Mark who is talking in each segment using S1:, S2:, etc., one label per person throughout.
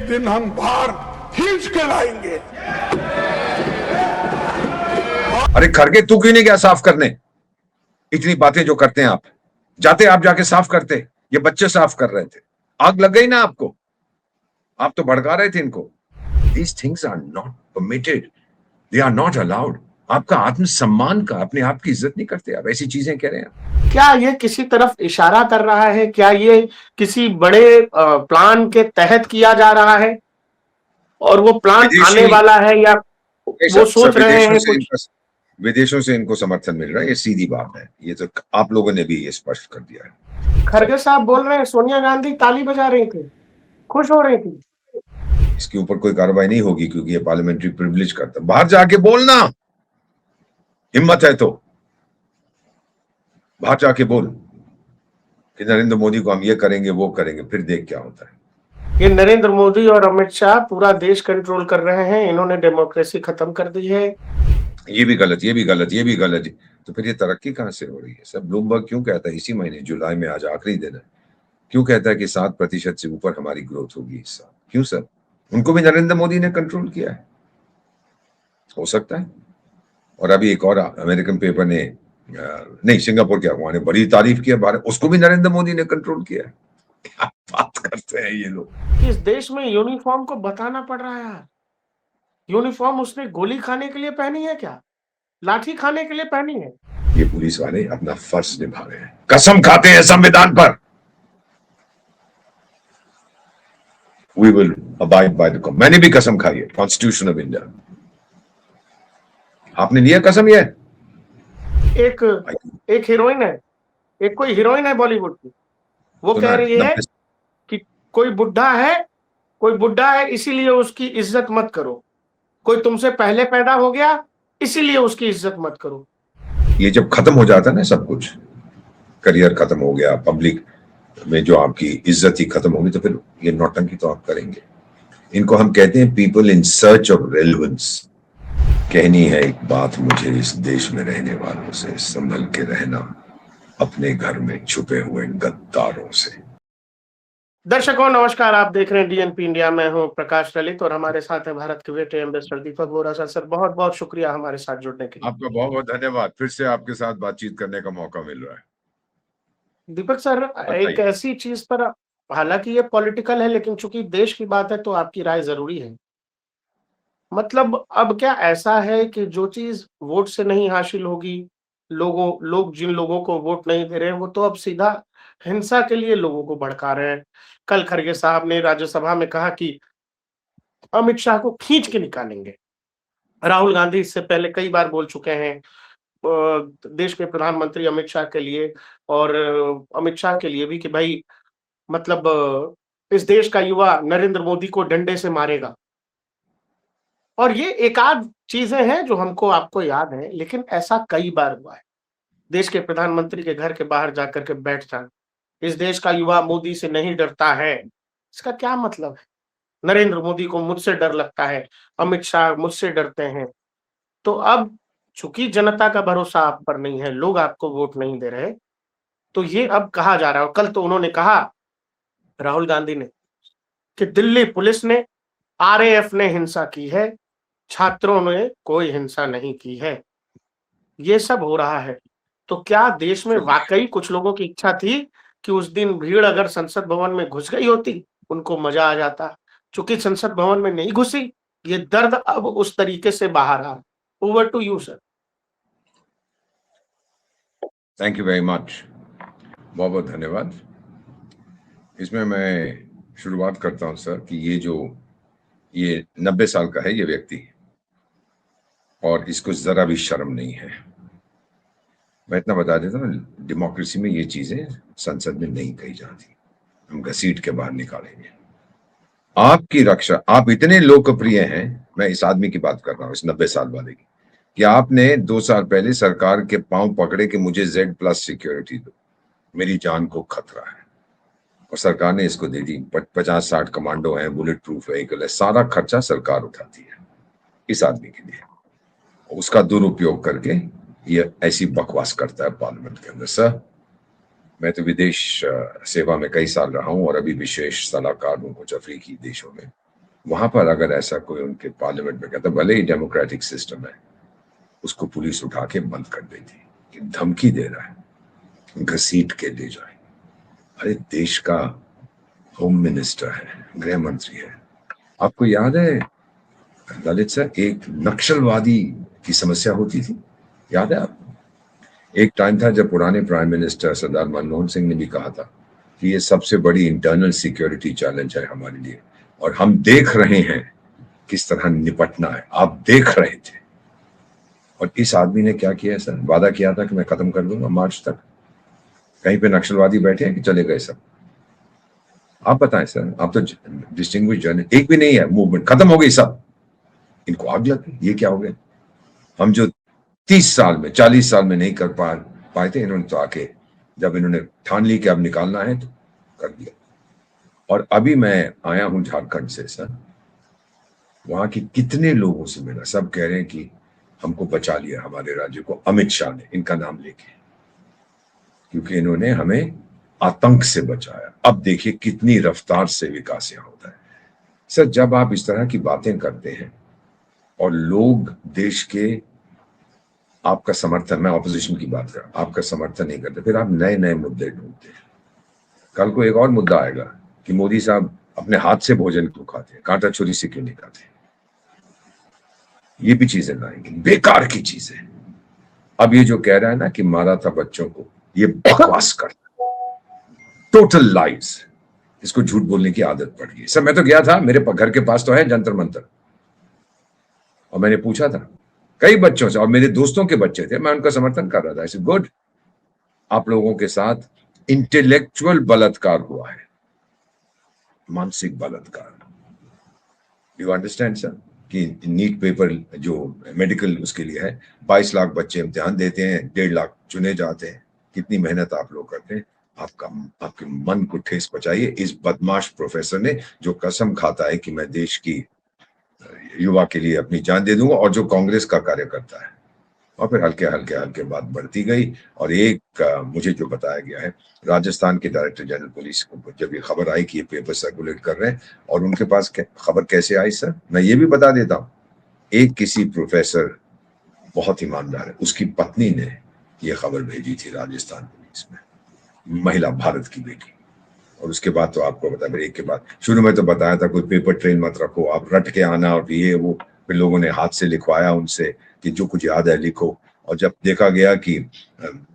S1: दिन हम बाहर खींच के लाएंगे।
S2: अरे खड़गे, तू क्यों नहीं गया साफ करने? इतनी बातें जो करते हैं आप, जाते आप जाके साफ करते। ये बच्चे साफ कर रहे थे, आग लग गई ना आपको, आप तो भड़का रहे थे इनको। These things are not permitted, they are not allowed। आपका आत्मसम्मान का, अपने आप की इज्जत नहीं करते आप, ऐसी चीजें कह रहे हैं।
S3: क्या ये किसी तरफ इशारा कर रहा है? क्या ये किसी बड़े प्लान के तहत किया जा रहा है और वो प्लान आने वाला है, या वो सोच रहे हैं कुछ?
S2: विदेशों से इनको समर्थन मिल रहा है, ये सीधी बात है। ये तो आप लोगों ने भी ये स्पष्ट कर दिया है।
S3: खड़गे साहब बोल रहे हैं सोनिया गांधी ताली बजा रही थी, खुश हो रही थी।
S2: इसके ऊपर कोई कार्रवाई नहीं होगी क्योंकि ये पार्लियामेंट्री प्रिविलेज करता है। बाहर जाके बोलना, हिम्मत है तो बाहर जाके बोल कि नरेंद्र मोदी को हम ये करेंगे वो करेंगे, फिर देख क्या होता है।
S3: ये नरेंद्र मोदी और अमित शाह पूरा देश कंट्रोल कर रहे हैं, इन्होंने डेमोक्रेसी खत्म कर दी है।
S2: ये भी गलत, ये भी गलत, ये भी गलत। तो फिर ये तरक्की कहां से हो रही है? सब ब्लूमबर्ग क्यों कहता है इसी महीने जुलाई में, आज आखिरी दिन है, क्यों कहता है कि 7% से ऊपर हमारी ग्रोथ होगी इस साल? क्यों सर? उनको भी नरेंद्र मोदी ने कंट्रोल किया है, हो सकता है। और अभी एक और अमेरिकन पेपर ने, नहीं सिंगापुर क्या, वहां ने बड़ी तारीफ किया भारत, उसको भी नरेंद्र मोदी ने कंट्रोल किया है। क्या बात करते हैं ये लोग।
S3: इस देश में यूनिफॉर्म को बताना पड़ रहा है यार। यूनिफॉर्म उसने गोली खाने के लिए पहनी है क्या, लाठी खाने के लिए पहनी है?
S2: ये पुलिस वाले अपना फर्ज निभा रहे हैं, कसम खाते हैं संविधान पर। We will abide by the मैंने भी कसम खाई है, कॉन्स्टिट्यूशन ऑफ इंडिया। आपने लिया कसम? ये
S3: एक हीरोइन है, एक कोई हीरोइन है बॉलीवुड की, वो कह रही है कि कोई बुढ़ा है इसीलिए उसकी इज्जत मत करो, कोई तुमसे पहले पैदा हो गया इसीलिए उसकी इज्जत मत करो।
S2: ये जब खत्म हो जाता है ना सब कुछ, करियर खत्म हो गया, पब्लिक में जो आपकी इज्जत ही खत्म होगी, तो फिर ये नौटंकी तो आप करेंगे। इनको हम कहते हैं people in search of relevance. कहनी है एक बात मुझे इस देश में रहने वालों से, संभल के रहना अपने घर में छुपे हुए गद्दारों से।
S3: दर्शकों नमस्कार, आप देख रहे हैं डीएनपी इंडिया। मैं हूं प्रकाश ललित और हमारे साथ है भारत के बेटे एम्बेसडर दीपक बोरा सर। सर बहुत बहुत शुक्रिया हमारे साथ जुड़ने के लिए।
S2: आपका बहुत बहुत धन्यवाद, फिर से आपके साथ बातचीत करने का मौका मिल रहा है।
S3: दीपक सर, एक ऐसी चीज पर, हालांकि ये पॉलिटिकल है लेकिन चूंकि देश की बात है तो आपकी राय जरूरी है। मतलब अब क्या ऐसा है कि जो चीज वोट से नहीं हासिल होगी, लोग जिन लोगों को वोट नहीं दे रहे हैं वो तो अब सीधा हिंसा के लिए लोगों को भड़का रहे हैं। कल खड़गे साहब ने राज्यसभा में कहा कि अमित शाह को खींच के निकालेंगे। राहुल गांधी इससे पहले कई बार बोल चुके हैं देश के प्रधानमंत्री अमित शाह के लिए और अमित शाह के लिए भी कि भाई मतलब इस देश का युवा नरेंद्र मोदी को डंडे से मारेगा। और ये एकाध चीजें हैं जो हमको आपको याद है, लेकिन ऐसा कई बार हुआ है। देश के प्रधानमंत्री के घर के बाहर जाकर के बैठ जाना, इस देश का युवा मोदी से नहीं डरता है, इसका क्या मतलब है? नरेंद्र मोदी को मुझसे डर लगता है, अमित शाह मुझसे डरते हैं। तो अब चूंकि जनता का भरोसा आप पर नहीं है, लोग आपको वोट नहीं दे रहे, तो ये अब कहा जा रहा है। कल तो उन्होंने कहा, राहुल गांधी ने, कि दिल्ली पुलिस ने, आरएएफ ने हिंसा की है, छात्रों ने कोई हिंसा नहीं की है। ये सब हो रहा है तो क्या देश में वाकई कुछ लोगों की इच्छा थी कि उस दिन भीड़ अगर संसद भवन में घुस गई होती, उनको मजा आ जाता। चूंकि संसद भवन में नहीं घुसी, ये दर्द अब उस तरीके से बाहर आ। Over to you sir.
S2: Thank you very much, बहुत बहुत धन्यवाद। इसमें मैं शुरुआत करता हूं सर कि ये 90 साल का है ये व्यक्ति और इसको जरा भी शर्म नहीं है। मैं इतना बता देता हूँ, डेमोक्रेसी में ये चीजें संसद में नहीं कही जाती, हम घसीट के बाहर निकालेंगे। आपकी रक्षा, आप इतने लोकप्रिय हैं, मैं इस आदमी की बात कर रहा हूँ, इस 90 साल वाले की, कि आपने 2 साल पहले सरकार के पांव पकड़े कि मुझे Z+ सिक्योरिटी दो, मेरी जान को खतरा है, और सरकार ने इसको दे दी। 50-60 कमांडो हैं, बुलेट प्रूफ व्हीकल है, सारा खर्चा सरकार उठाती है इस आदमी के लिए। उसका दुरुपयोग करके ये ऐसी बकवास करता है पार्लियामेंट के अंदर। सर, मैं तो विदेश सेवा में कई साल रहा हूं और अभी विशेष सलाहकार हूं कुछ अफ्रीकी देशों में। वहां पर अगर ऐसा कोई उनके पार्लियामेंट में कहता, भले ही डेमोक्रेटिक सिस्टम है, उसको पुलिस उठा के बंद कर देती कि धमकी दे रहा है, घसीट के ले जाए। अरे देश का होम मिनिस्टर है, गृह मंत्री है। आपको याद है ललित सर, एक नक्सलवादी की समस्या होती थी, याद है आपको? एक टाइम था जब पुराने प्राइम मिनिस्टर सरदार मनमोहन सिंह ने भी कहा था कि ये सबसे बड़ी इंटरनल सिक्योरिटी चैलेंज है हमारे लिए, और हम देख रहे हैं किस तरह निपटना है। आप देख रहे थे। और इस आदमी ने क्या किया सर? वादा किया था कि मैं खत्म कर दूंगा मार्च तक। कहीं पे नक्सलवादी बैठे हैं कि चले गए सब? आप बताएं सर, आप तो डिस्टिंग्विश जर्नलिस्ट, एक भी नहीं है मूवमेंट, खत्म हो गई सब। इनको आग लग गई, ये क्या हो गया? हम जो 30 साल में 40 साल में नहीं कर पाए थे, इन्होंने तो आके जब इन्होंने ठान ली कि अब निकालना है तो कर दिया। और अभी मैं आया हूं झारखंड से सर, वहां के कितने लोगों से मिला, सब कह रहे हैं कि हमको बचा लिया हमारे राज्य को अमित शाह ने, इनका नाम लेके, क्योंकि इन्होंने हमें आतंक से बचाया। अब देखिए कितनी रफ्तार से विकास यहाँ होता है। सर जब आप इस तरह की बातें करते हैं और लोग देश के आपका समर्थन, मैं ऑपोजिशन की बात कर रहा हूं, आपका समर्थन नहीं करते, फिर आप नए नए मुद्दे ढूंढते हैं। कल को एक और मुद्दा आएगा कि मोदी साहब अपने हाथ से भोजन क्यों खाते हैं, कांटा छुरी से क्यों नहीं खाते। ये भी चीजें लाएंगे, बेकार की चीजें। अब ये जो कह रहा है ना कि मारा था बच्चों को, ये बकवास करता है, टोटल लाइज। इसको झूठ बोलने की आदत पड़ गई। सर मैं तो गया था, मेरे घर के पास तो है जंतर मंतर, और मैंने पूछा था कई बच्चों से, और मेरे दोस्तों के बच्चे थे, मैं उनका समर्थन कर रहा था। ऐसे गुड, आप लोगों के साथ इंटेलेक्चुअल बलात्कार हुआ है, मानसिक बलात्कार। यू अंडरस्टैंड सर कि नीट पेपर जो मेडिकल उसके लिए है, 22 लाख बच्चे इम्तिहान देते हैं, 1.5 लाख चुने जाते हैं। कितनी मेहनत आप लोग करते हैं। आपके मन को ठेस पहुंचाइए इस बदमाश प्रोफेसर ने, जो कसम खाता है कि मैं देश की युवा के लिए अपनी जान दे दूंगा, और जो कांग्रेस का कार्य करता है। और फिर हल्के हल्के बात बढ़ती गई। और एक मुझे जो बताया गया है, राजस्थान के डायरेक्टर जनरल पुलिस को जब ये खबर आई कि ये पेपर सर्कुलेट कर रहे हैं, और उनके पास खबर कैसे आई सर, मैं ये भी बता देता हूँ। एक किसी प्रोफेसर बहुत ईमानदार है, उसकी पत्नी ने ये खबर भेजी थी राजस्थान पुलिस में, महिला, भारत की बेटी। और उसके बाद तो आपको बता, फिर एक के बाद शुरू में तो बताया था कोई पेपर ट्रेल मत रखो, आप रट के आना, और ये वो। फिर लोगों ने हाथ से लिखवाया उनसे कि जो कुछ याद है लिखो। और जब देखा गया कि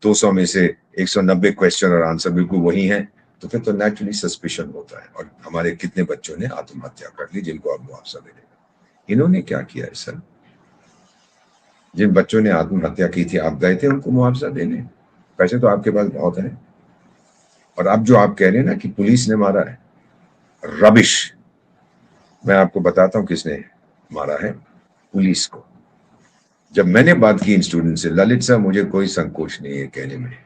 S2: 200 में से 190 क्वेश्चन और आंसर बिल्कुल वही हैं, तो फिर तो नेचुरली सस्पिशन होता है। और हमारे कितने बच्चों ने आत्महत्या कर ली, जिनको अब मुआवजा मिलेगा। इन्होंने क्या किया है सर? जिन बच्चों ने आत्महत्या की थी, आप गए थे उनको मुआवजा देने? पैसे तो आपके पास बहुत है। और अब जो आप कह रहे हैं ना कि पुलिस ने मारा है, रबिश। मैं आपको बताता हूं किसने मारा है, पुलिस को। जब मैंने बात की इन स्टूडेंट से, ललित सर मुझे कोई संकोच नहीं है कहने में,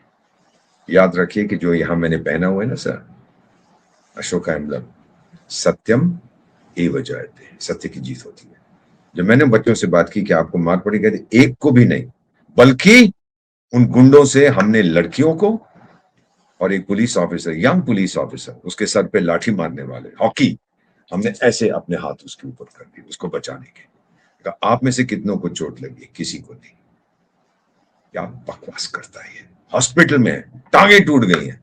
S2: याद रखिए कि जो यहां मैंने पहना हुआ है ना सर, अशोका एम्बलम, सत्यम एव जयते, सत्य की जीत होती है। जब मैंने बच्चों से बात की कि आपको मार पड़ी, कहते एक को भी नहीं, बल्कि उन गुंडों से हमने लड़कियों को, और एक police officer, young police officer, उसके सर पे लाठी मारने वाले, हॉकी, हमने ऐसे अपने हाथ उसके ऊपर कर दिए उसको बचाने के। आप में से कितनों को चोट लगी? किसी को नहीं। क्या बकवास करता है ये। हॉस्पिटल में टांगे टूट गई हैं,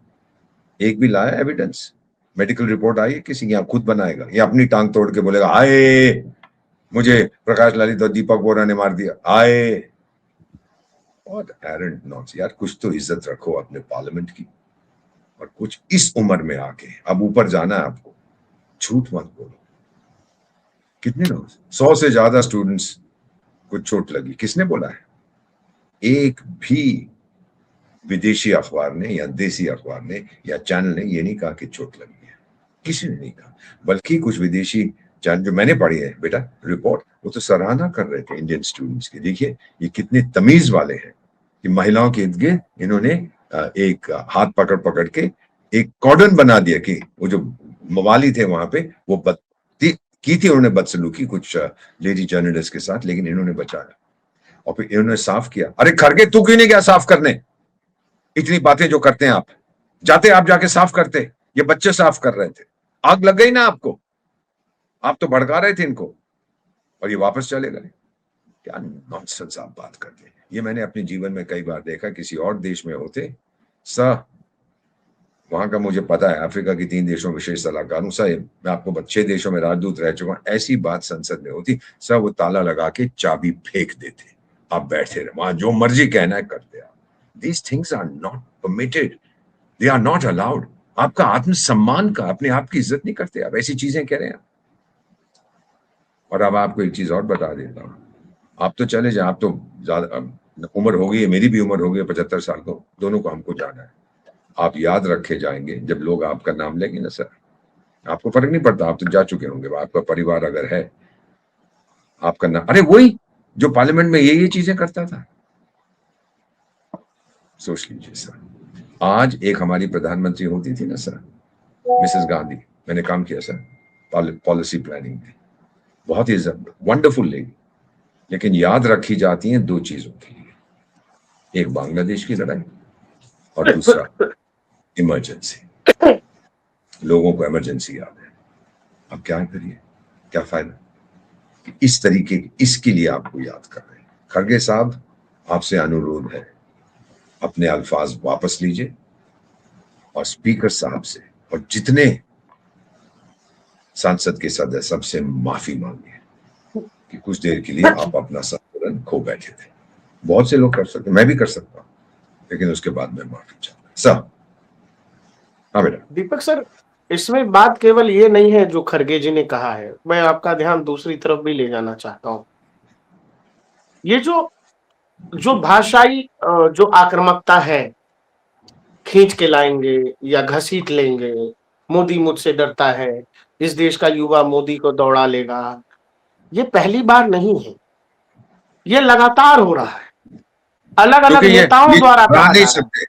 S2: एक भी लाया एविडेंस? मेडिकल रिपोर्ट आई है किसी? या खुद बनाएगा, या अपनी टांग तोड़ के बोलेगा आए मुझे प्रकाश ललित और दीपक बोरा ने मार दिया, आए। और एरेंट नॉन्स यार, कुछ तो इज्जत रखो अपने पार्लियामेंट की। और कुछ इस उम्र में आके अब ऊपर जाना है आपको, झूठ मत बोलो। कितने लोग, 100 से ज्यादा स्टूडेंट्स को चोट लगी, किसने बोला है? एक भी विदेशी अखबार ने या देसी अखबार ने या चैनल ने ये नहीं कहा कि चोट लगी है, किसी ने नहीं कहा। बल्कि कुछ विदेशी चैनल जो मैंने पढ़ी है बेटा रिपोर्ट, वो तो सराहना कर रहे थे इंडियन स्टूडेंट्स की। देखिए ये कितने तमीज वाले हैं कि महिलाओं के इर्द गिर्द इन्होंने एक हाथ पकड़ पकड़ के एक कॉर्डन बना दिया कि वो जो मवाली थे वहां पे वो की थी उन्होंने बदसलूकी कुछ लेडी जर्नलिस्ट के साथ, लेकिन इन्होंने बचाया। और फिर इन्होंने साफ किया। अरे खड़गे तू क्यों नहीं गया साफ करने? इतनी बातें जो करते हैं आप, जाते आप जाके साफ करते। ये बच्चे साफ कर रहे थे, आग लग गई ना आपको। आप तो भड़का रहे थे इनको और ये वापस चले गए। क्या नॉनसेंस आप बात करते हैं। ये मैंने अपने जीवन में कई बार देखा। किसी और देश में होते सर, वहां का मुझे पता है, अफ्रीका की 3 देशों में विशेष सलाहकार हूं सर, मैं आपको 6 देशों में राजदूत रह चुका हूं। ऐसी बात संसद में होती सर, वो ताला लगा के चाबी फेंक देते, आप बैठे रहे, वहां जो मर्जी कहना है करते आप। These things are not permitted, they are not allowed. आपका आत्मसम्मान का, अपने आप की इज्जत नहीं करते आप, ऐसी चीजें कह रहे हैं। और अब आपको एक चीज और बता देता हूं, आप तो चले जाए, आप तो ज्यादा उम्र हो गई है, मेरी भी उम्र हो गई है 75 साल को, दोनों को हमको जाना है। आप याद रखे जाएंगे जब लोग आपका नाम लेंगे ना सर, आपको फर्क नहीं पड़ता, आप तो जा चुके होंगे, आपका परिवार अगर है, आपका नाम, अरे वही जो पार्लियामेंट में ये चीजें करता था, सोच लीजिए सर। आज एक हमारी प्रधानमंत्री होती थी ना सर, मिसेस गांधी, मैंने काम किया सर पॉलिसी प्लानिंग में, बहुत ही वंडरफुल लेडी, लेकिन याद रखी जाती हैं 2 चीजों के लिए, एक बांग्लादेश की लड़ाई और दूसरा इमरजेंसी। लोगों को इमरजेंसी याद है, अब क्या करिए, क्या फायदा। इस तरीके, इसके लिए आपको याद कर रहे हैं। खड़गे साहब, आपसे अनुरोध है, अपने अल्फाज वापस लीजिए और स्पीकर साहब से और जितने सांसद के सदस्य सबसे माफी मांगिए कि कुछ देर के लिए आप अपना संतुलन खो बैठे थे। बहुत से लोग कर सकते, मैं भी कर सकता हूं, लेकिन उसके बाद मैं माफी चाहता हूं सर। हाँ बेटा।
S3: दीपक सर, इसमें बात केवल ये नहीं है जो खरगे जी ने कहा है, मैं आपका ध्यान दूसरी तरफ भी ले जाना चाहता हूं। ये जो भाषाई जो आक्रामकता है, खींच के लाएंगे या घसीट लेंगे, मोदी मुझसे डरता है, इस देश का युवा मोदी को दौड़ा लेगा, ये पहली बार नहीं है, ये लगातार हो रहा है, अलग अलग नेताओं द्वारा कहा जा रहा है।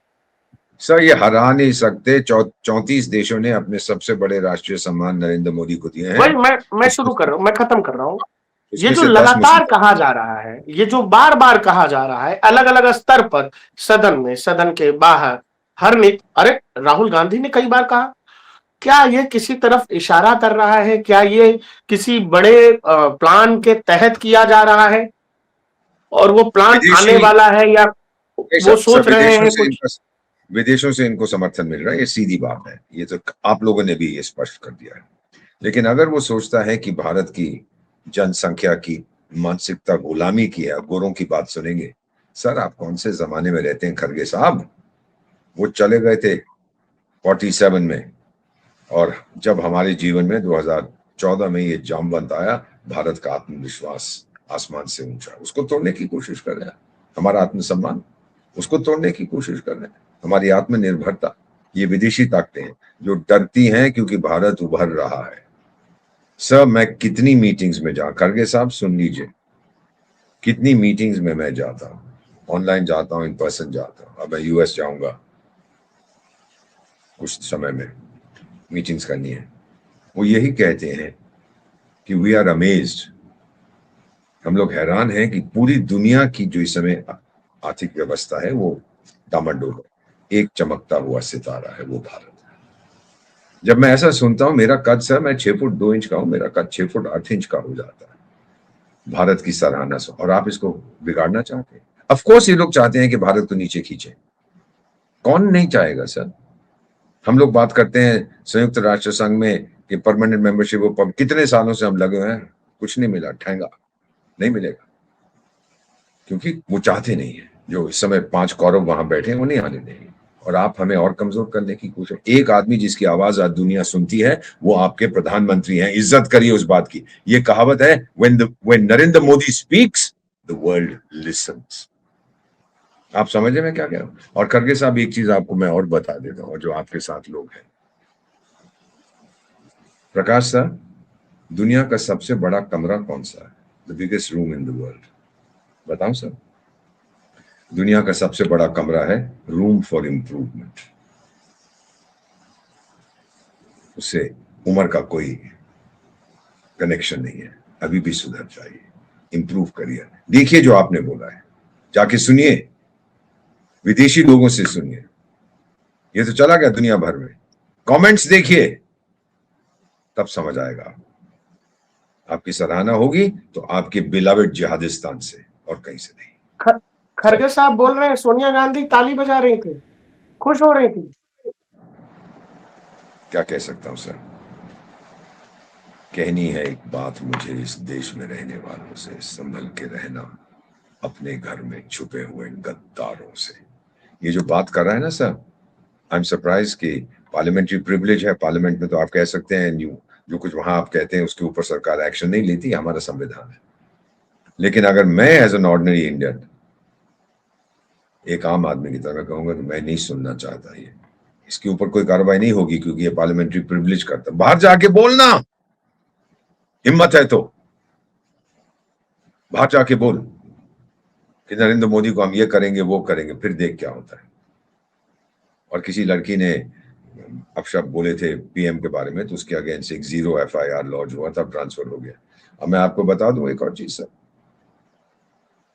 S2: सर ये हरा नहीं सकते। 34 देशों ने अपने सबसे बड़े राष्ट्रीय सम्मान नरेंद्र मोदी को दिए हैं।
S3: वही मैं शुरू कर रहा हूं, मैं खत्म कर रहा हूं। ये जो लगातार कहा जा रहा है, ये जो बार बार कहा जा रहा है, अलग अलग स्तर पर, सदन में, सदन के बाहर, हर अरे राहुल गांधी ने कई बार कहा, क्या ये किसी तरफ इशारा कर रहा है? क्या ये किसी बड़े प्लान के तहत किया जा रहा है और वो प्लान आने वाला है, या वो सोच रहे हैं कुछ?
S2: विदेशों से इनको समर्थन मिल रहा है, ये सीधी बात है, ये तो आप लोगों ने भी ये स्पष्ट कर दिया है। लेकिन अगर वो सोचता है कि भारत की जनसंख्या की मानसिकता गुलामी की है, गोरों की बात सुनेंगे, सर आप कौन से जमाने में रहते हैं खड़गे साहब? वो चले गए थे 47 में, और जब हमारे जीवन में 2014 में ये जामवंत आया, भारत का आत्मविश्वास आसमान से ऊंचा, उसको तोड़ने की कोशिश कर रहे हैं। हमारा आत्मसम्मान, उसको तोड़ने की कोशिश कर रहे हैं। हमारी आत्मनिर्भरता, ये विदेशी ताकतें हैं जो डरती हैं क्योंकि भारत उभर रहा है। सर मैं कितनी मीटिंग्स में खड़गे साहब सुन लीजिए, कितनी मीटिंग्स में मैं जाता हूं, ऑनलाइन जाता हूं, इन पर्सन जाता हूं। अब मैं यूएस जाऊंगा कुछ समय में, मीटिंग्स करनी है। वो यही कहते हैं कि वी आर अमेज्ड, हम लोग हैरान हैं कि पूरी दुनिया की जो इस समय आर्थिक व्यवस्था है वो डामाडोल है, एक चमकता हुआ सितारा है वो भारत है। जब मैं ऐसा सुनता हूं, मेरा कद सर, मैं 6 फुट 2 इंच का हूं, मेरा कद 6 फुट 8 इंच का हो जाता है। भारत की सराहना से, और आप इसको बिगाड़ना चाहते हैं। ऑफ कोर्स ये लोग चाहते हैं कि भारत को नीचे खींचे, कौन नहीं चाहेगा सर। हम लोग बात करते हैं संयुक्त राष्ट्र संघ में कि परमानेंट मेंबरशिप, कितने सालों से हम लगे हुए हैं, कुछ नहीं मिला, ठेंगा नहीं मिलेगा, क्योंकि वो चाहते नहीं है। जो इस समय 5 कौरव वहां बैठे हैं वो नहीं आने देंगे, और आप हमें और कमजोर करने की कोशिश। एक आदमी जिसकी आवाज आज दुनिया सुनती है वो आपके प्रधानमंत्री हैं, इज्जत करिए उस बात की। ये कहावत है, when Narendra Modi speaks the world lessons. आप समझ रहे मैं क्या कह रहा हूं? और खड़गे साहब एक चीज आपको मैं और बता देता हूं, और जो आपके साथ लोग हैं, प्रकाश सर, दुनिया का सबसे बड़ा कमरा कौन सा है? The biggest room in the world, बताऊं सर? दुनिया का सबसे बड़ा कमरा है रूम फॉर इंप्रूवमेंट। उससे उम्र का कोई कनेक्शन नहीं है, अभी भी सुधर जाइए, इंप्रूव करिए। देखिए जो आपने बोला है, जाके सुनिए, विदेशी लोगों से सुनिए, ये तो चला गया दुनिया भर में, कमेंट्स देखिए, तब समझ आएगा। आपकी सराहना होगी तो आपके बिलावेड जिहादिस्तान से और कहीं से नहीं।
S3: खरगे साहब बोल रहे हैं सोनिया गांधी ताली बजा रही थी, खुश हो रही थी।
S2: क्या कह सकता हूं सर, कहनी है एक बात मुझे इस देश में रहने वालों से, संभल के रहना अपने घर में छुपे हुए गद्दारों से। ये जो बात कर रहा है ना सर, आई एम सरप्राइज कि पार्लियामेंट्री प्रिविलेज है, पार्लियामेंट में तो आप कह सकते हैं जो कुछ वहां आप कहते हैं उसके ऊपर सरकार एक्शन नहीं लेती, हमारा संविधान है। लेकिन अगर मैं एज एन ऑर्डिनरी इंडियन एक आम आदमी की तरह कहूंगा कि मैं नहीं सुनना चाहता, ये इसके ऊपर कोई कार्रवाई नहीं होगी क्योंकि ये पार्लियामेंट्री प्रिविलेज करता। बाहर जाके बोलना, हिम्मत है तो बाहर जाके बोल कि नरेंद्र मोदी को हम ये करेंगे वो करेंगे, फिर देख क्या होता है। और किसी लड़की ने अपशब्द बोले थे पीएम के बारे में तो उसके अगेंस्ट एक 0 FIR लॉन्च हुआ था, ट्रांसफर हो गया। अब मैं आपको बता दूं एक और चीज सर,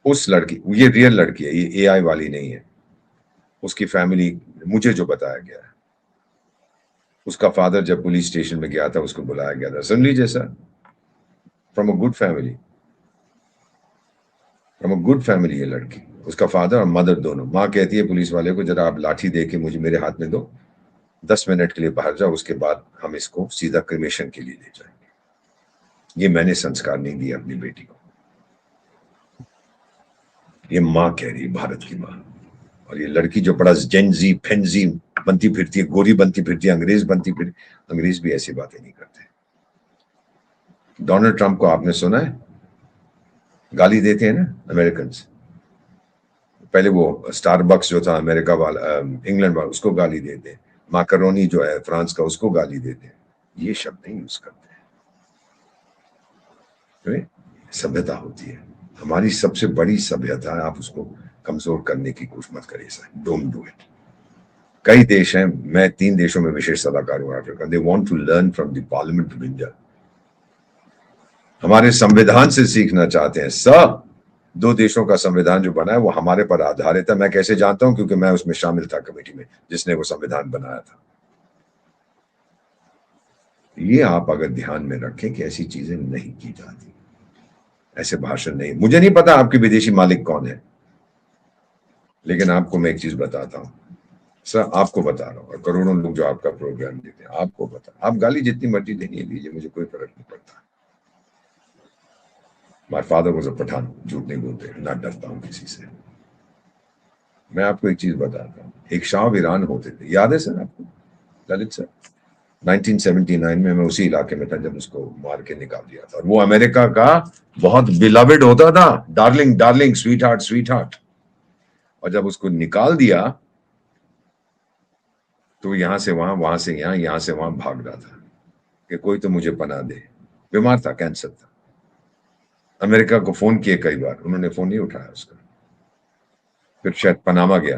S2: उस लड़की, ये रियल लड़की है, ये AI वाली नहीं है, उसकी फैमिली मुझे जो बताया गया है, उसका फादर जब पुलिस स्टेशन में गया था उसको बुलाया गया था, सुन लीजिए sir, from a good family, from a good family ये लड़की, उसका फादर और मदर दोनों। माँ कहती है पुलिस वाले को जरा आप लाठी दे के मुझे मेरे हाथ में दो, 10 मिनट के लिए बाहर जाओ, उसके बाद हम इसको सीधा क्रिमेशन के लिए ले जाएंगे। ये मैंने संस्कार नहीं दिया अपनी बेटी को, ये माँ कह रही है, भारत की माँ। और ये लड़की जो बड़ा जेनजी फेंजी बनती फिरती है, गोरी बनती फिरती है, अंग्रेज बनती फिरती, अंग्रेज भी ऐसी बातें नहीं करते। डोनाल्ड ट्रंप को आपने सुना है, गाली देते हैं ना अमेरिकन। पहले वो स्टारबक्स जो था अमेरिका वाला, इंग्लैंड वाला, उसको गाली देते हैं। माकरोनी जो है फ्रांस का, उसको गाली देते हैं। ये शब्द नहीं यूज करते हैं। सभ्यता होती है, हमारी सबसे बड़ी सभ्यता है, आप उसको कमजोर करने की कोशिश मत करिए सर, डोंट डू इट। कई देश हैं, मैं 3 देशों में विशेष सलाहकार हूं Africa, they want to learn from the parliament of India, हमारे संविधान से सीखना चाहते हैं। सब 2 देशों का संविधान जो बना है वो हमारे पर आधारित है। मैं कैसे जानता हूं, क्योंकि मैं उसमें शामिल था, कमेटी में जिसने वो संविधान बनाया था। ये आप अगर ध्यान में रखें कि ऐसी चीजें नहीं की जाती, ऐसे भाषण नहीं। मुझे नहीं पता आपके विदेशी मालिक कौन है, लेकिन आपको मैं एक चीज बताता हूं सर, आपको बता रहा हूं, और करोड़ों लोग जो आपका प्रोग्राम देखते हैं, आपको बता, आप गाली जितनी मर्जी देनी है लीजिए, मुझे कोई फर्क नहीं पड़ता। My father was a Pathan, झूठ नहीं बोलते, ना डरता हूं किसी से। मैं आपको एक चीज बताता हूं, एक शाह ईरान होते थे, याद है सर आपको, ललित सर? 1979 में मैं उसी इलाके में था जब उसको मार के निकाल दिया था। और वो अमेरिका का बहुत बिलवेड होता था, darling darling, sweet heart sweet heart. और जब उसको निकाल दिया तो यहां से वहां से यहां से वहां भाग रहा था कि कोई तो मुझे पनाह दे। बीमार था, कैंसर था। अमेरिका को फोन किए कई बार, उन्होंने फोन नहीं उठाया उसका। फिर शायद पनामा गया,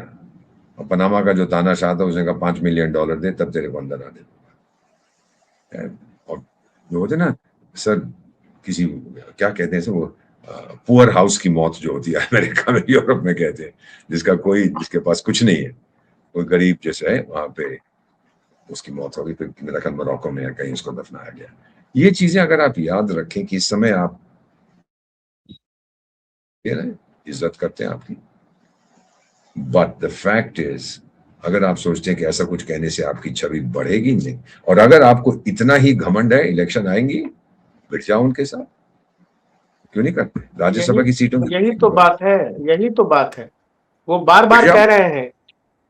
S2: और पनामा का जो तानाशाह था उसने कहा $5 मिलियन दे तब तेरे को अंदर आने दूंगा। और जो होते ना सर, किसी क्या कहते हैं सर, वो पुअर हाउस की मौत जो होती है अमेरिका में, यूरोप में कहते हैं, जिसके पास कुछ नहीं है, कोई गरीब जैसे है, वहां पे उसकी मौत हो गई। फिर मेरा ख्याल मोरक्को में कहीं उसको दफनाया गया। ये चीजें अगर आप याद रखें कि इस समय आप इज्जत करते हैं आपकी, बट द फैक्ट इज, अगर आप सोचते हैं कि ऐसा कुछ कहने से आपकी छवि बढ़ेगी, नहीं। और अगर आपको इतना ही घमंड है, इलेक्शन आएंगी, बैठ जाओ उनके साथ, क्यों नहीं करते? राज्यसभा की सीटों की
S3: यही तो बात है, यही तो बात है। वो बार बार कह रहे हैं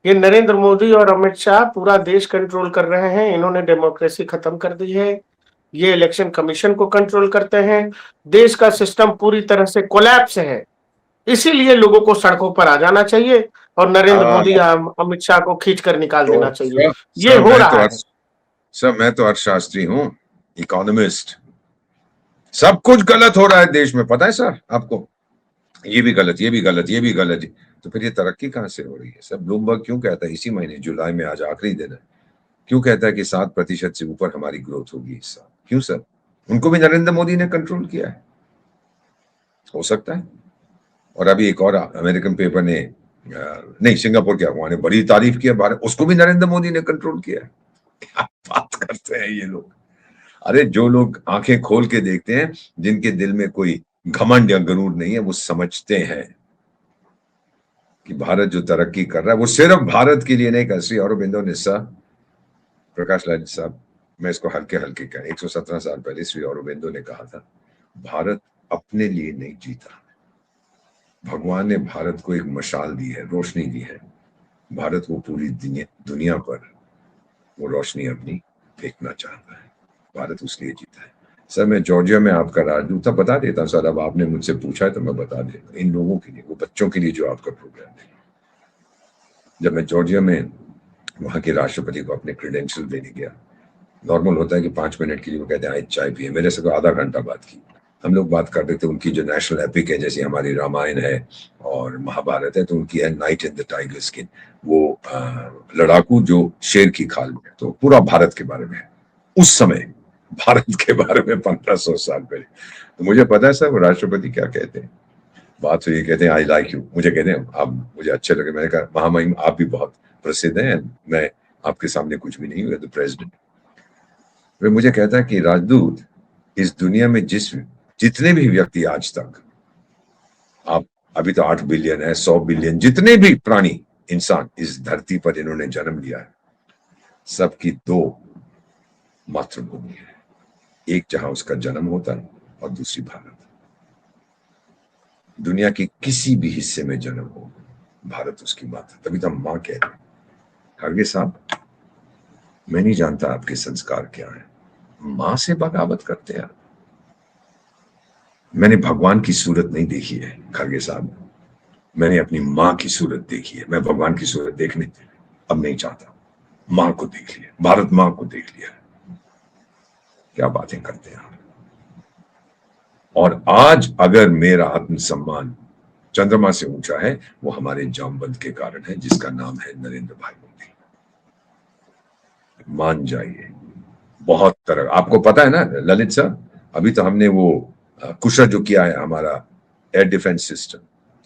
S3: ये नरेंद्र मोदी और अमित शाह पूरा देश कंट्रोल कर रहे हैं, इन्होंने डेमोक्रेसी खत्म कर दी है, ये इलेक्शन कमीशन को कंट्रोल करते हैं, देश का सिस्टम पूरी तरह से कोलैप्स है, इसीलिए लोगों को सड़कों पर आ जाना चाहिए और नरेंद्र मोदी या अमित शाह को खींच कर निकाल देना चाहिए। ये हो रहा है
S2: सर। मैं तो अर्थशास्त्री हूं, इकोनॉमिस्ट। सब कुछ गलत हो रहा है देश में, पता है सर आपको? ये भी गलत, ये भी गलत, ये भी गलत। तो फिर ये तरक्की कहां से हो रही है? सब ब्लूमबर्ग क्यों कहता है इसी महीने जुलाई में, आज आखिरी दिन है, क्यों कहता है कि 7% से ऊपर हमारी ग्रोथ होगी इस साल? क्यों सर? उनको भी नरेंद्र मोदी ने कंट्रोल किया है, हो सकता है। और अभी एक और अमेरिकन पेपर ने, नहीं सिंगापुर के अखबार ने बड़ी तारीफ किया भारत, उसको भी नरेंद्र मोदी ने कंट्रोल किया है। क्या बात करते हैं ये लोग। अरे जो लोग आंखें खोल के देखते हैं, जिनके दिल में कोई घमंड या गरूर नहीं है, वो समझते हैं कि भारत जो तरक्की कर रहा है वो सिर्फ भारत के लिए नहीं कर, श्री अरबिंदो ने प्रकाश लाल साहब, मैं इसको हल्के हल्के कह, 117 साल पहले श्री अरबिंदो ने कहा था, भारत अपने लिए नहीं जीता, भगवान ने भारत को एक मशाल दी है, रोशनी दी है, भारत वो पूरी दुनिया पर वो रोशनी अपनी फेंकना चाहता है, भारत उसके लिए जीता है। सर मैं जॉर्जिया में आपका राजदूत था, बता देता हूँ सर, अब आपने मुझसे पूछा है तो मैं बता देता, इन लोगों के लिए, वो बच्चों के लिए जो आपका प्रोग्राम है। जब मैं जॉर्जिया में वहां के राष्ट्रपति को अपने क्रेडेंशियल देने गया, नॉर्मल होता है कि 5 मिनट के लिए वो कहते हैं आए चाय पिए, मेरे से तो आधा घंटा बात की, हम लोग बात कर रहे थे उनकी जो नेशनल एपिक है, जैसे हमारी रामायण है और महाभारत है, तो उनकी है night in the tiger skin, वो लड़ाकू जो शेर की खाल में, तो पूरा भारत के बारे में है, उस समय भारत के बारे में 1500 साल पहले। तो मुझे पता है सर वो राष्ट्रपति क्या कहते हैं, बात हुई, कहते हैं आई लाइक यू, मुझे कहते हैं आप मुझे अच्छे लगे, मैंने कहा महामहिम आप भी बहुत प्रसिद्ध हैं, मैं आपके सामने कुछ भी नहीं हुआ, द प्रेसिडेंट। वे मुझे कहता है कि राजदूत, इस दुनिया में जितने भी व्यक्ति आज तक, आप अभी तो 8 बिलियन है, 100 बिलियन, जितने भी प्राणी इंसान इस धरती पर इन्होंने जन्म लिया है, सबकी 2 मातृभूमि है, एक जहां उसका जन्म होता है और दूसरी भारत। दुनिया के किसी भी हिस्से में जन्म हो, भारत उसकी माता, तभी तो हम मां कहते हैं। खड़गे साहब, मैं नहीं जानता आपके संस्कार क्या है, मां से बगावत करते हैं। मैंने भगवान की सूरत नहीं देखी है खड़गे साहब, मैंने अपनी मां की सूरत देखी है, मैं भगवान की सूरत देखने अब नहीं चाहता, मां को देख लिया, भारत मां को देख लिया। क्या बातें करते हैं आप। और आज अगर मेरा आत्मसम्मान चंद्रमा से ऊंचा है, वो हमारे जामवंत के कारण है, जिसका नाम है नरेंद्र भाई मोदी। मान जाइए, बहुत तरह, आपको पता है ना ललित सर, अभी तो हमने वो कुशल जो किया है हमारा एयर डिफेंस सिस्टम,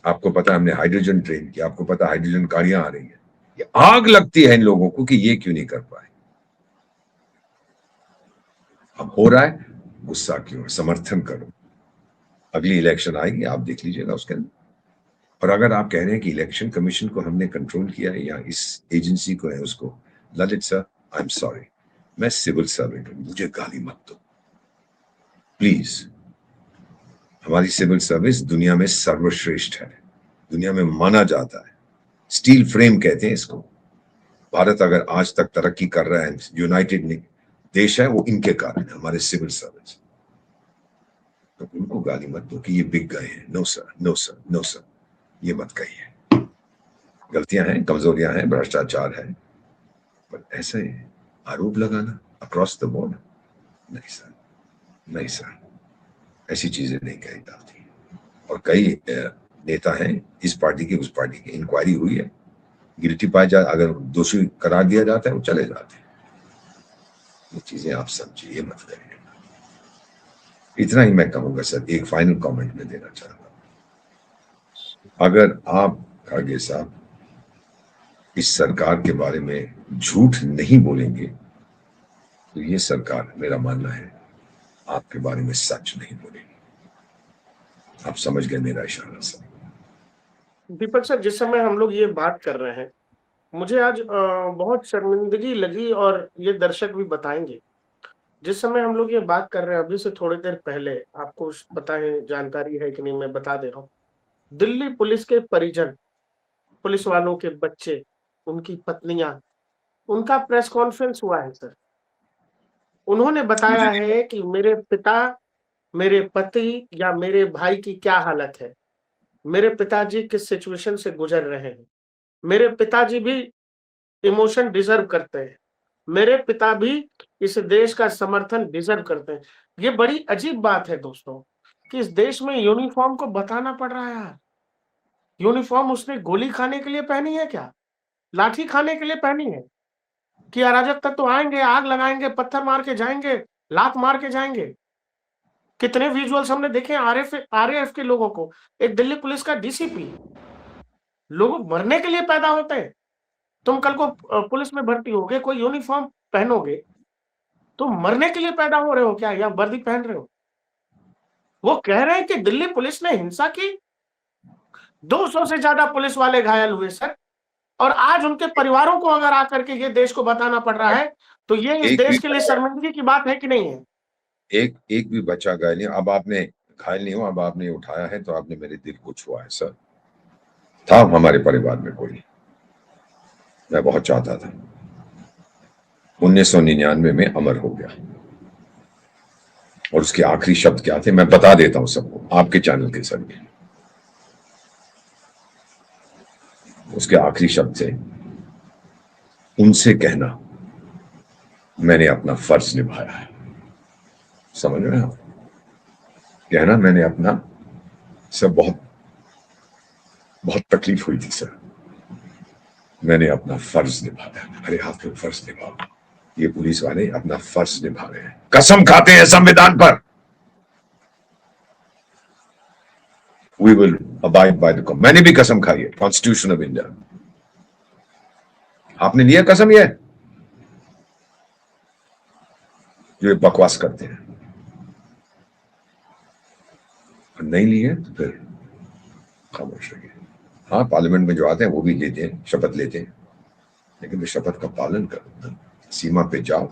S2: आपको पता है हमने हाइड्रोजन ट्रेन किया, आपको पता है हाइड्रोजन गाड़ियां आ रही है, ये आग लगती है इन लोगों को कि ये क्यों नहीं कर पाए। अब हो रहा है, गुस्सा क्यों है, समर्थन करो, अगली इलेक्शन आएगी आप देख लीजिएगा उसके अंदर। और अगर आप कह रहे हैं कि इलेक्शन कमीशन को हमने कंट्रोल किया है या इस एजेंसी को है उसको, Lalit sir I am sorry, मैं सिविल सर्वेंट हूं, मुझे गाली मत दो प्लीज। हमारी सिविल सर्विस दुनिया में सर्वश्रेष्ठ है, दुनिया में माना जाता है, स्टील फ्रेम कहते हैं इसको। भारत अगर आज तक तरक्की कर रहा है, यूनाइटेड देश है, वो इनके कारण है, हमारे सिविल सर्विस। तो उनको गाली मत दो कि ये बिक गए हैं, no sir no sir no sir, ये मत कहिए, गलतियां हैं, कमजोरियां हैं, भ्रष्टाचार है, पर ऐसे आरोप लगाना अक्रॉस द बोर्ड, नहीं सर, नहीं सर, ऐसी चीजें नहीं कही जाती। और कई नेता हैं इस पार्टी के उस पार्टी की, इंक्वायरी हुई है, गिल्टी पाया जाए, अगर दोषी करार दिया जाता है वो चले जाते हैं। ये चीजें आप समझिए, ये मत करिए। इतना ही मैं कहूंगा सर, एक फाइनल कमेंट में देना चाहता हूं, अगर आप खड़गे साहब इस सरकार के बारे में झूठ नहीं बोलेंगे तो ये सरकार, मेरा मानना है, आपके बारे में सच नहीं बोलेगी। आप समझ गए मेरा इशारा सर।
S3: दीपक सर, जिस समय हम लोग ये बात कर रहे हैं, मुझे आज बहुत शर्मिंदगी लगी, और ये दर्शक भी बताएंगे। जिस समय हम लोग ये बात कर रहे हैं, अभी से थोड़ी देर पहले, आपको पता है, जानकारी है कि नहीं, मैं बता दे रहा हूँ, दिल्ली पुलिस के परिजन, पुलिस वालों के बच्चे, उनकी पत्नियां, उनका प्रेस कॉन्फ्रेंस हुआ है सर। उन्होंने बताया है कि मेरे पिता, मेरे पति या मेरे भाई की क्या हालत है, मेरे पिताजी किस सिचुएशन से गुजर रहे हैं, मेरे पिताजी भी इमोशन डिजर्व करते हैं, मेरे पिता भी इस देश का समर्थन डिजर्व करते हैं। ये बड़ी अजीब बात है दोस्तों, कि इस देश में यूनिफॉर्म को बताना पड़ रहा है यार। यूनिफॉर्म उसने गोली खाने के लिए पहनी है क्या, लाठी खाने के लिए पहनी है, कि अराजक तत्व तो आएंगे, आग लगाएंगे, पत्थर मार के जाएंगे, लात मार के जाएंगे। कितने विजुअल्स हमने देखे आरएएफ के लोगों को, एक दिल्ली पुलिस का डीसीपी। लोग मरने के लिए पैदा होते हैं। तुम कल को पुलिस में भर्ती होगे, कोई यूनिफॉर्म पहनोगे, तो मरने के लिए पैदा हो रहे हो क्या, या वर्दी पहन रहे हो? वो कह रहे हैं कि दिल्ली पुलिस ने हिंसा की, 200 से ज्यादा पुलिस वाले घायल हुए सर, और आज उनके परिवारों को अगर आकर के ये देश को बताना पड़ रहा है, तो ये इस
S2: एक भी
S3: देश के लिए शर्मिंदगी की बात है कि नहीं है?
S2: एक भी बच्चा घायल नहीं। अब आपने घायल नहीं हो, अब आपने उठाया है तो आपने मेरे दिल को छुआ है सर। था हमारे परिवार में कोई, मैं बहुत चाहता था, 1999 में अमर हो गया, और उसके आखिरी शब्द क्या थे मैं बता देता हूं सबको आपके चैनल के जरिए। उसके आखिरी शब्द थे, उनसे कहना मैंने अपना फर्ज निभाया है। समझ रहे हैं आप? कहना मैंने अपना, सब बहुत बहुत तकलीफ हुई थी सर, मैंने अपना फर्ज निभाया। अरे आप लोग फर्ज निभाओ, ये पुलिस वाले अपना फर्ज निभा रहे हैं, कसम खाते हैं संविधान पर। We will abide by the, मैंने भी कसम खाई है कॉन्स्टिट्यूशन ऑफ इंडिया। आपने लिया कसम? ये जो बकवास करते हैं, नहीं लिए तो फिर खामोश रहिए। हाँ, पार्लियामेंट में जो आते हैं वो भी लेते हैं, शपथ लेते हैं, लेकिन वे शपथ का पालन करो, सीमा पे जाओ।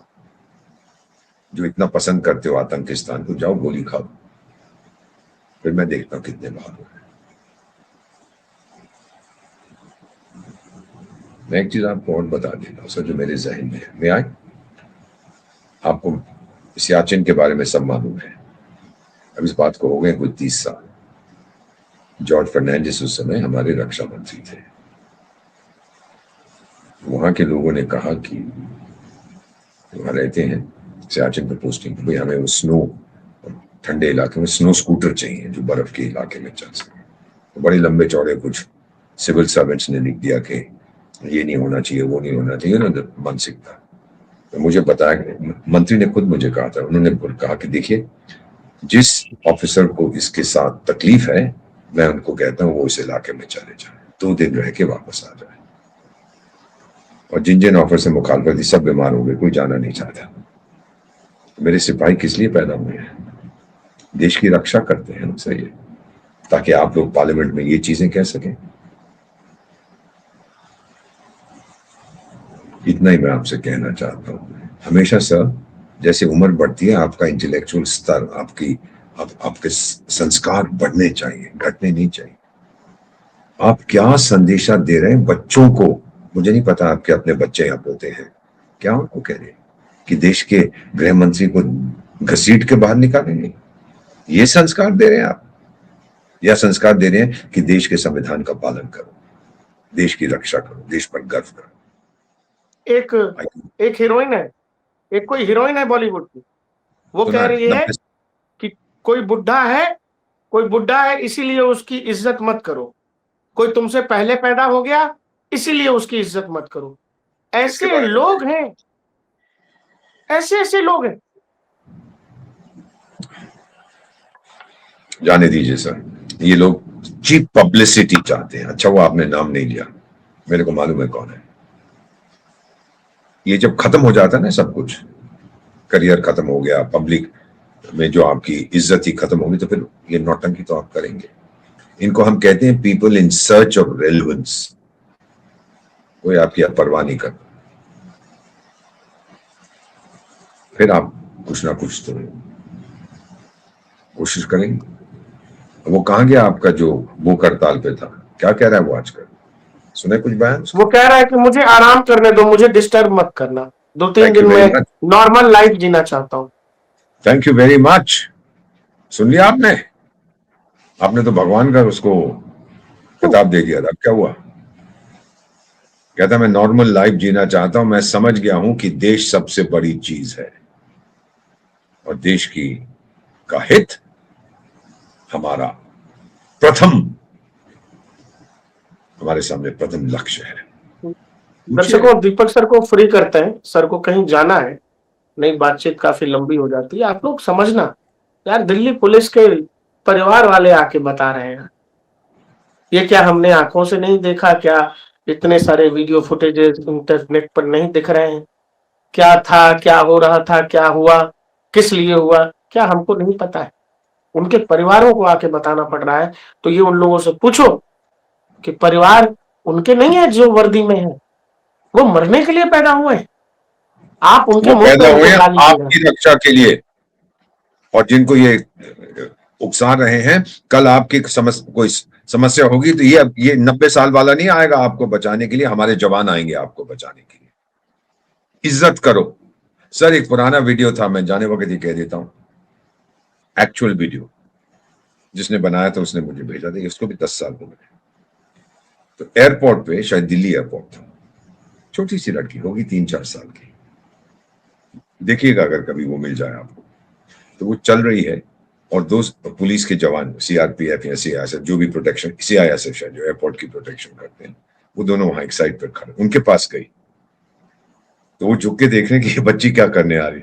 S2: जो इतना पसंद करते हो आतंकिस्तान को, जाओ गोली खाओ, फिर मैं देखता हूं कितने बहादुर हैं। मैं एक चीज आपको और बता देता हूं सर, जो मेरे जहन में है। मैं आए, आपको सियाचिन के बारे में सब मालूम है। अब इस बात को हो गए कोई 30 साल। जॉर्ज फर्नांडिस उस समय हमारे रक्षा मंत्री थे। वहां के लोगों ने कहा कि वहां रहते हैं सियाचिन पे पोस्टिंग, भाई हमें वो स्नो, ठंडे इलाके में स्नो स्कूटर चाहिए जो बर्फ के इलाके में चल सके। तो बड़े लंबे चौड़े कुछ सिविल सर्वेंट्स ने लिख दिया कि ये नहीं होना चाहिए, वो नहीं होना चाहिए ना, मानसिकता। तो मुझे बताया, मंत्री ने खुद मुझे कहा था, उन्होंने कहा कि देखिए जिस ऑफिसर को इसके साथ तकलीफ है, मैं उनको कहता हूं वो इस इलाके में चले जाए, 2 दिन रह के वापस आ जाए। और जिन जिन ऑफिसर से मुखालफत थी सब बीमार हो गए, कोई जाना नहीं चाहता। मेरे सिपाही किस लिए पैदा हुए हैं? देश की रक्षा करते हैं ना सर, ये, ताकि आप लोग पार्लियामेंट में ये चीजें कह सकें। इतना ही मैं आपसे कहना चाहता हूं। हमेशा सर, जैसे उम्र बढ़ती है आपका इंटेलेक्चुअल स्तर, आपके संस्कार बढ़ने चाहिए, घटने नहीं चाहिए। आप क्या संदेशा दे रहे हैं बच्चों को? मुझे नहीं पता आपके अपने बच्चे या पोते हैं, क्या उनको कह रहे हैं कि देश के गृह मंत्री को घसीट के बाहर निकालेंगे? ये संस्कार दे रहे हैं आप, या संस्कार दे रहे हैं कि देश के संविधान का पालन करो, देश की रक्षा करो, देश पर गर्व करो?
S3: एक हीरोइन है, एक कोई हीरोइन है बॉलीवुड की, वो कह रही है कि कोई बुढ़ा है इसीलिए उसकी इज्जत मत करो, कोई तुमसे पहले पैदा हो गया इसीलिए उसकी इज्जत मत करो। ऐसे लोग हैं, ऐसे लोग हैं।
S2: जाने दीजिए सर, ये लोग चीप पब्लिसिटी चाहते हैं। अच्छा, वो आपने नाम नहीं लिया, मेरे को मालूम है कौन है। ये जब खत्म हो जाता है ना सब कुछ, करियर खत्म हो गया, पब्लिक में जो आपकी इज्जत ही खत्म होगी, तो फिर ये नौटंकी तो आप करेंगे। इनको हम कहते हैं people in search of relevance. कोई आपकी परवाह नहीं करता, फिर आप कुछ ना कुछ तो कोशिश करेंगे। वो कहां गया आपका जो भूख हड़ताल पे था? क्या कह रहा है वो आजकल? सुने कुछ बयान?
S3: वो कह रहा है कि मुझे आराम करने दो, मुझे डिस्टर्ब मत करना, 2-3 दिन में नॉर्मल लाइफ जीना चाहता हूं।
S2: Thank you very much. सुन लिया आपने? आपने तो भगवान का उसको खिताब दे दिया था। क्या हुआ? कहता मैं नॉर्मल लाइफ जीना चाहता हूं, मैं समझ गया हूं कि देश सबसे बड़ी चीज है और देश की का हित हमारा हमारे सामने प्रथम लक्ष्य है।
S3: दर्शकों, दीपक सर को फ्री करते हैं, सर को कहीं जाना है, नहीं बातचीत काफी लंबी हो जाती है। आप लोग समझना यार, दिल्ली पुलिस के परिवार वाले आके बता रहे हैं, ये क्या हमने आंखों से नहीं देखा क्या? इतने सारे वीडियो फुटेजेस इंटरनेट पर नहीं दिख रहे हैं क्या था, क्या हो रहा था, क्या हुआ, किस लिए हुआ, क्या हमको नहीं पता है। उनके परिवारों को आके बताना पड़ रहा है। तो ये उन लोगों से पूछो कि परिवार उनके नहीं है जो वर्दी में है, वो मरने के लिए पैदा हुए हैं। आप उनके
S2: वो
S3: मुंह पे
S2: पैदा हुए
S3: उनको
S2: हैं
S3: गाली दे रहे हैं।
S2: आपकी रक्षा के लिए, और जिनको ये उकसा रहे हैं, कल आपकी कोई समस्या होगी तो ये 90 साल वाला नहीं आएगा आपको बचाने के लिए, हमारे जवान आएंगे आपको बचाने के लिए। इज्जत करो। सर एक पुराना वीडियो था, मैं जाने वक्त ही कह देता हूं, एक्चुअल वीडियो जिसने बनाया था उसने मुझे भेजा था, इसको भी 10 साल हो गए। तो एयरपोर्ट पे, शायद दिल्ली एयरपोर्ट था, छोटी सी लड़की होगी 3-4 साल की, देखिएगा अगर कभी वो मिल जाए आपको। तो वो चल रही है और दो पुलिस के जवान, सीआरपीएफ या सीआईएसएफ, जो भी प्रोटेक्शन, सीआईएसएफ है जो एयरपोर्ट की प्रोटेक्शन करते हैं, वो दोनों वहां एक साइड पर खड़े, उनके पास गई। तो वो झुक के देख रहे हैं कि ये बच्ची क्या करने आ रही,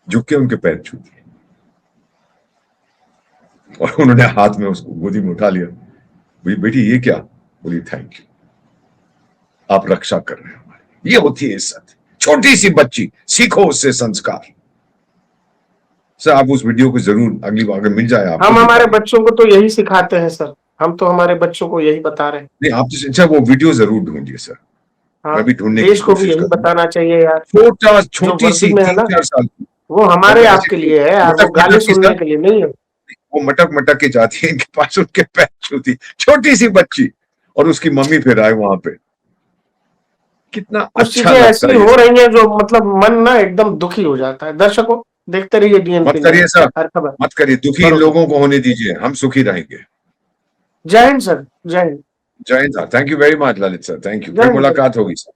S2: झुक के उनके पैर छू दिए और उन्होंने हाथ में उसको गोदी में उठा लिया। बोली बेटी ये क्या? बोली थैंक यू, आप रक्षा कर रहे हैं हमारी। ये होती है इज्जत। छोटी सी बच्ची, सीखो उससे संस्कार। सर आप उस वीडियो को जरूर अगली बार अगर मिल जाए आपको,
S3: हम हमारे बच्चों को तो यही सिखाते हैं सर, हम तो हमारे बच्चों को यही बता रहे हैं।
S2: नहीं आप तो अच्छा वो वीडियो जरूर ढूंढिए सर।
S3: हाँ,
S2: मैं भी ढूंढने की
S3: देश को भी
S2: कोशिश
S3: यही
S2: करूंगा।
S3: बताना चाहिए यार,
S2: छोटी
S3: वर्दी
S2: सी
S3: में है ना,
S2: 3-4 साल की,
S3: वो हमारे आपके लिए है यार, वो
S2: मटक
S3: गाली
S2: मटक की
S3: सुनने
S2: सर,
S3: के लिए नहीं है।
S2: वो मटक मटक के जाती है इनके पास, उनके पैर छूती, छोटी सी बच्ची, और उसकी मम्मी फिर आए वहां पे। कितना
S3: कुछ
S2: अच्छा
S3: चीजें
S2: लगता
S3: ऐसी
S2: है ये
S3: हो
S2: सब।
S3: रही हैं जो मतलब मन ना एकदम दुखी हो जाता है। दर्शकों देखते रहिए
S2: मत
S3: डीएनपी
S2: करिए
S3: न्यूज़,
S2: सर,
S3: हर खबर
S2: मत करिए, दुखी इन
S3: भरोसा।
S2: लोगों को होने दीजिए, हम सुखी रहेंगे।
S3: जय हिंद सर, जय हिंद।
S2: जय Hind sir, thank you very much Lalit sir, thank you,
S3: जय
S2: फिर
S3: हिंद सर।
S2: मुलाकात होगी सर।